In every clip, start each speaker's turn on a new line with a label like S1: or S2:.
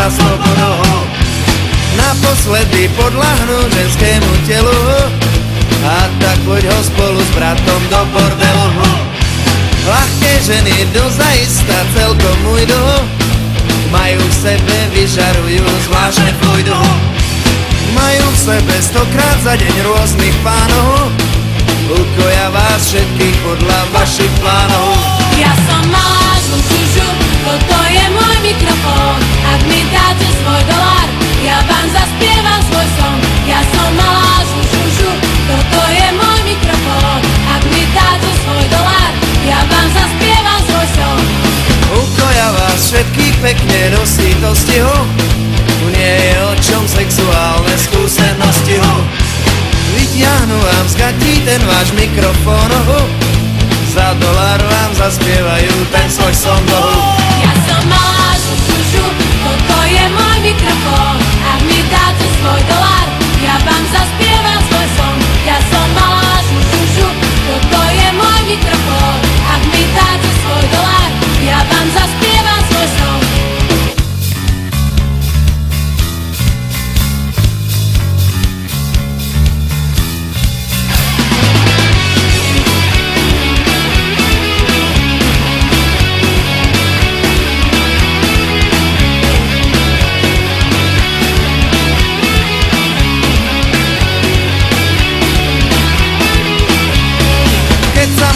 S1: za slobodu. Naposledy podľahnúť ženskému telu, a tak poď ho spolu s bratom do bordelu. Ľahké ženy dozaista celkom ujdu, majú v sebe, vyžarujú zvláštne fluidu. Majú v sebe 100-krát za deň rôznych pánov, ukoja vás všetkých podľa vašich plánov.
S2: Ja som malá žužu, toto je môj mikrofón. Ak mi dáte svoj dolár, ja vám zaspievam svoj song. Ja som malá žužu, toto je môj mikrofón. Ak mi dáte svoj dolár, ja vám zaspievam svoj song.
S1: Ukoja vás všetkých pekne do sítosti, tu nie je o čom sexuálne skúsenosti. Vytiahnu vám z gatí ten váš mikrofón, za dolár vám zaspievajú ten svoj song.
S2: Ja som malá žužu, toto je môj mikrofón. Ak mi dáte svoj dolár, ja vám zaspievam svoj song. Ja som malá žužu, toto je môj mikrofón. Ak mi dáte svoj dolár, ja vám zaspievam svoj song.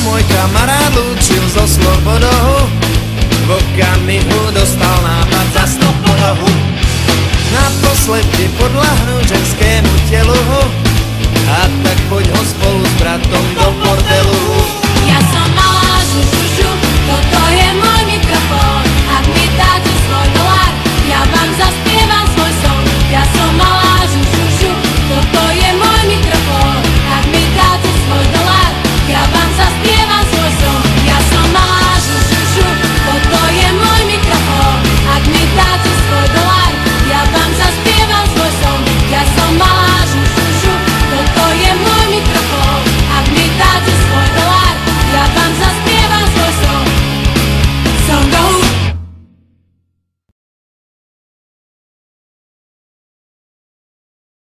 S1: Môj kamarát lúčil so slobodou, v okamihu dostal nápad za 100 bodov. Naposledy podľahnúť ženskému telu, a